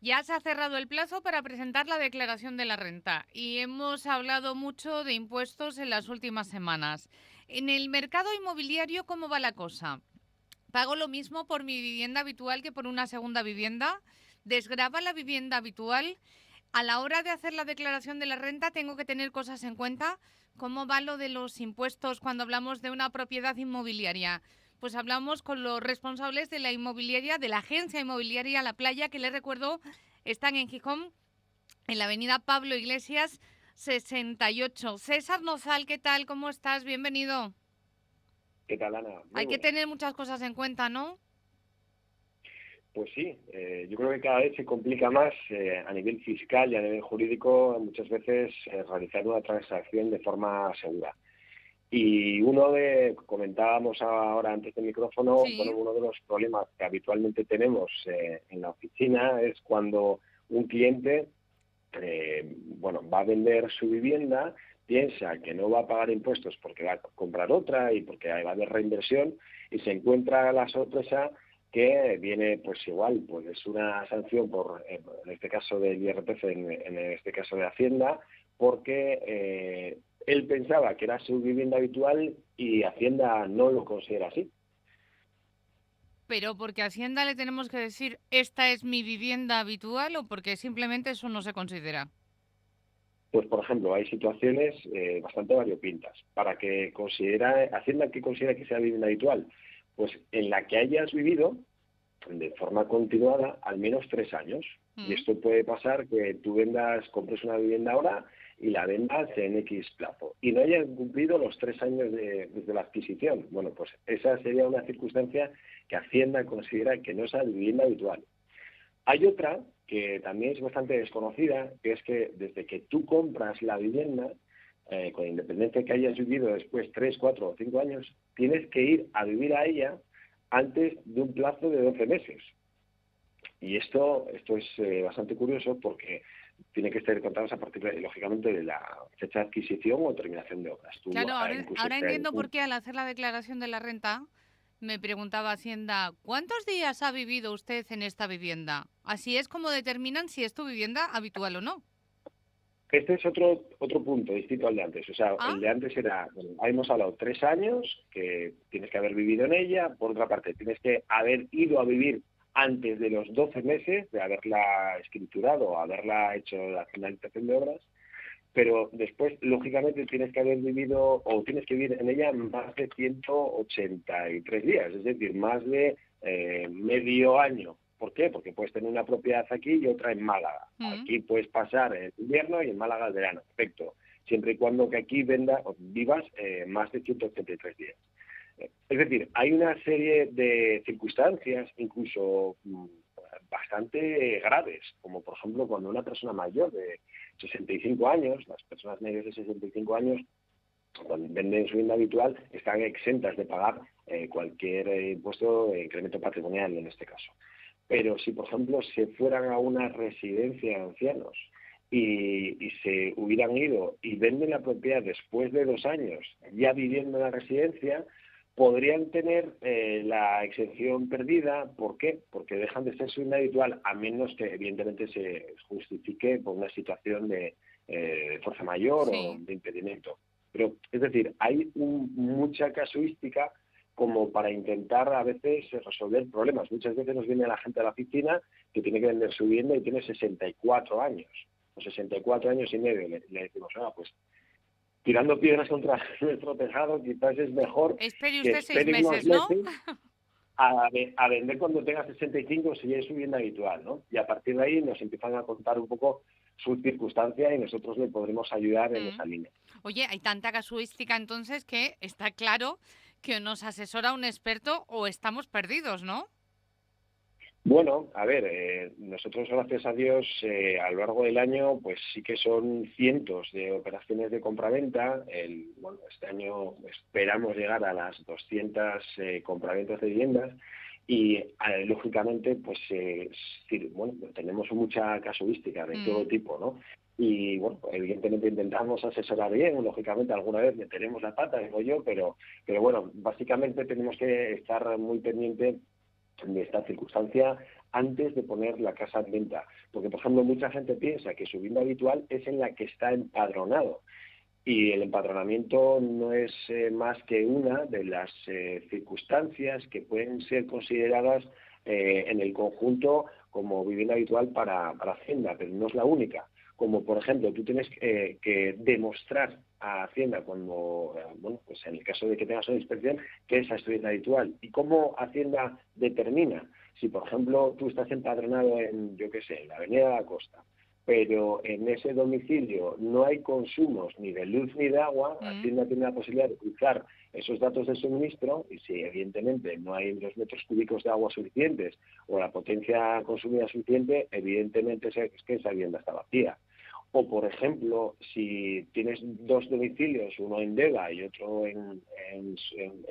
Ya se ha cerrado el plazo para presentar la declaración de la renta y hemos hablado mucho de impuestos en las últimas semanas. En el mercado inmobiliario, ¿cómo va la cosa? ¿Pago lo mismo por mi vivienda habitual que por una segunda vivienda? ¿Desgrava la vivienda habitual? A la hora de hacer la declaración de la renta tengo que tener cosas en cuenta. ¿Cómo va lo de los impuestos cuando hablamos de una propiedad inmobiliaria? Pues hablamos con los responsables de la inmobiliaria, de la agencia inmobiliaria La Playa, que les recuerdo están en Gijón, en la avenida Pablo Iglesias 68. César Nozal, ¿qué tal? ¿Cómo estás? Bienvenido. ¿Qué tal, Ana? Muy Hay que buenas. tener muchas cosas en cuenta, ¿no? Pues sí, yo creo que cada vez se complica más a nivel fiscal y a nivel jurídico muchas veces realizar una transacción de forma segura. Y comentábamos ahora antes del micrófono, Sí. bueno, uno de los problemas que habitualmente tenemos en la oficina es cuando un cliente, bueno, va a vender su vivienda, piensa que no va a pagar impuestos porque va a comprar otra y porque va a haber reinversión y se encuentra la sorpresa que viene pues igual, pues es una sanción por, en este caso del IRPF, en este caso de Hacienda, porque él pensaba que era su vivienda habitual y Hacienda no lo considera así. Pero porque a Hacienda le tenemos que decir, esta es mi vivienda habitual o porque simplemente eso no se considera. Pues, por ejemplo, hay situaciones bastante variopintas. Para que Hacienda que considera que sea vivienda habitual, pues en la que hayas vivido de forma continuada al menos 3 años. Y ¿Mm? esto puede pasar que tú compres una vivienda ahora y la vendas en X plazo. Y no hayan cumplido los 3 años desde la adquisición. Bueno, pues esa sería una circunstancia que Hacienda considera que no es la vivienda habitual. Hay otra que también es bastante desconocida, que es que desde que tú compras la vivienda, con independencia de que hayas vivido después 3, 4 o 5 años, tienes que ir a vivir a ella antes de un plazo de 12 meses. Y esto es bastante curioso porque tiene que estar contados a partir, lógicamente, de la fecha de adquisición o terminación de obras. Tú Claro, incluso ahora entiendo por qué al hacer la declaración de la renta me preguntaba Hacienda, ¿cuántos días ha vivido usted en esta vivienda? Así es como determinan si es tu vivienda habitual o no. este es otro punto distinto al de antes. O sea, Ah, el de antes era, bueno, hemos hablado 3 años que tienes que haber vivido en ella. Por otra parte, tienes que haber ido a vivir antes de los 12 meses de haberla escriturado o haberla hecho la finalización de obras. Pero después, lógicamente, tienes que haber vivido o tienes que vivir en ella más de 183 días, es decir, más de medio año. ¿Por qué? Porque puedes tener una propiedad aquí y otra en Málaga. mm, Aquí puedes pasar el invierno y en Málaga el verano. Perfecto. Siempre y cuando que aquí vivas más de 183 días. Es decir, hay una serie de circunstancias, incluso bastante graves, como por ejemplo cuando una persona mayor de 65 años, las personas mayores de 65 años, cuando venden su vivienda habitual, están exentas de pagar cualquier impuesto, incremento patrimonial en este caso. Pero si, por ejemplo, se fueran a una residencia de ancianos y se hubieran ido y venden la propiedad después de 2 años ya viviendo en la residencia, podrían tener la exención perdida. ¿Por qué? Porque dejan de ser su vivienda habitual, a menos que evidentemente se justifique por una situación de fuerza mayor o sí. de impedimento. Pero, es decir, hay mucha casuística como para intentar a veces resolver problemas. Muchas veces nos viene la gente a la oficina que tiene que vender su vivienda y tiene 64 años o 64 años y medio. Le decimos, pues tirando piedras contra nuestro tejado quizás es mejor Espere que usted seis espere unos meses, ¿no? meses a vender cuando tenga 65 si ya es su vivienda habitual, ¿no? Y a partir de ahí nos empiezan a contar un poco su circunstancia y nosotros le podremos ayudar en Mm. esa línea. Oye, hay tanta casuística entonces que está claro que nos asesora un experto o estamos perdidos, ¿no? Bueno, a ver, nosotros gracias a Dios a lo largo del año pues sí que son cientos de operaciones de compraventa. Bueno, este año esperamos llegar a las 200 compraventas de viviendas y lógicamente pues sí, bueno, pues tenemos mucha casuística de todo Mm. tipo, ¿no? Y bueno, evidentemente intentamos asesorar bien, lógicamente alguna vez meteremos la pata, digo yo, pero bueno, básicamente tenemos que estar muy pendientes de esta circunstancia antes de poner la casa en venta. Porque, por ejemplo, mucha gente piensa que su vivienda habitual es en la que está empadronado. Y el empadronamiento no es más que una de las circunstancias que pueden ser consideradas en el conjunto como vivienda habitual para Hacienda, pero no es la única. Como, por ejemplo, tú tienes que demostrar a Hacienda cuando, bueno, pues en el caso de que tengas una inspección, que esa es tu vivienda habitual. ¿Y cómo Hacienda determina? Si, por ejemplo, tú estás empadronado en, yo qué sé, en la Avenida de la Costa, pero en ese domicilio no hay consumos ni de luz ni de agua, Mm. Hacienda tiene la posibilidad de cruzar esos datos de suministro y si evidentemente no hay los metros cúbicos de agua suficientes o la potencia consumida suficiente, evidentemente es que esa vivienda está vacía. O, por ejemplo, si tienes dos domicilios, uno en Deva y otro en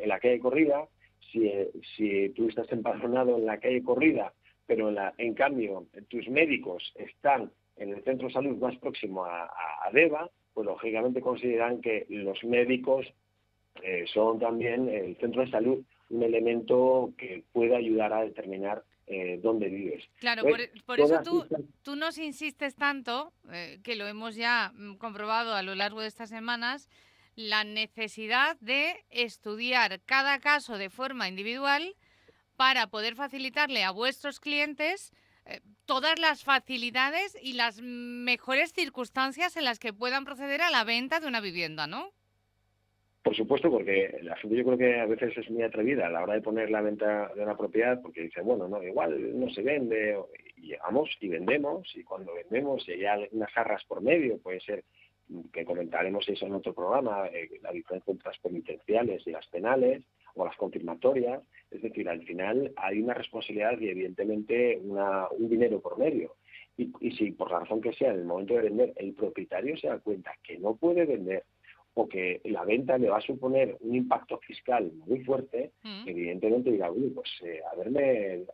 la calle Corrida, si tú estás empadronado en la calle Corrida, pero en cambio tus médicos están en el centro de salud más próximo a Deva, pues lógicamente consideran que los médicos son también el centro de salud un elemento que puede ayudar a determinar dónde vives. Claro, Entonces, por eso todas estas... tú nos insistes tanto, que lo hemos ya comprobado a lo largo de estas semanas, la necesidad de estudiar cada caso de forma individual para poder facilitarle a vuestros clientes todas las facilidades y las mejores circunstancias en las que puedan proceder a la venta de una vivienda, ¿no? Por supuesto, porque la gente yo creo que a veces es muy atrevida a la hora de poner la venta de una propiedad, porque dice, bueno, no, igual no se vende, y llegamos y vendemos, y cuando vendemos, y hay unas jarras por medio, puede ser que comentaremos eso en otro programa, la diferencia entre las penitenciales y las penales, o las confirmatorias, es decir, al final hay una responsabilidad y evidentemente un dinero por medio. Y si por la razón que sea, en el momento de vender, el propietario se da cuenta que no puede vender o que la venta le va a suponer un impacto fiscal muy fuerte, Mm. evidentemente dirá, uy, pues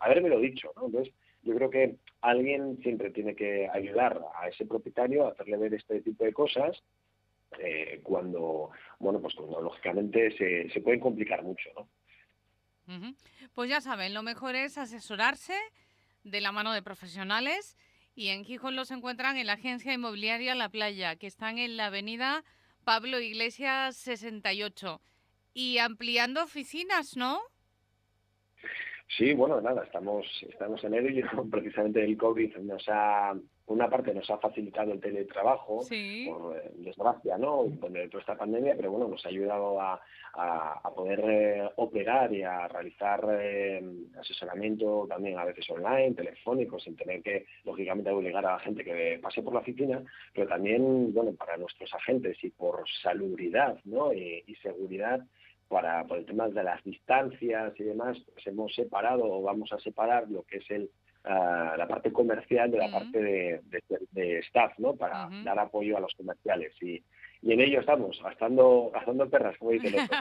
haberme lo dicho, ¿no? Entonces, yo creo que alguien siempre tiene que ayudar a ese propietario a hacerle ver este tipo de cosas cuando, bueno, pues cuando lógicamente se pueden complicar mucho, ¿no? Ujú. Pues ya saben, lo mejor es asesorarse de la mano de profesionales y en Gijón los encuentran en la agencia inmobiliaria La Playa, que están en la avenida Pablo Iglesias 68. Y ampliando oficinas, ¿no? Sí, bueno, nada, estamos en ello y precisamente el COVID por una parte nos ha facilitado el teletrabajo, Sí. por desgracia, ¿no? Con toda esta pandemia, pero bueno, nos ha ayudado a poder operar y a realizar asesoramiento también a veces online, telefónico, sin tener que, lógicamente, obligar a la gente que pase por la oficina, pero también, bueno, para nuestros agentes y por salubridad, ¿no? Y seguridad, por el tema de las distancias y demás, pues hemos separado o vamos a separar lo que es la parte comercial de la Mm, parte de staff, ¿no? Para ujú. dar apoyo a los comerciales. Y en ello estamos, gastando perras, como dice el otro.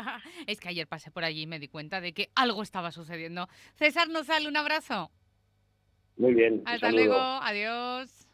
Es que ayer pasé por allí y me di cuenta de que algo estaba sucediendo. César Nozal, un abrazo. Muy bien, un Hasta luego, saludo. adiós.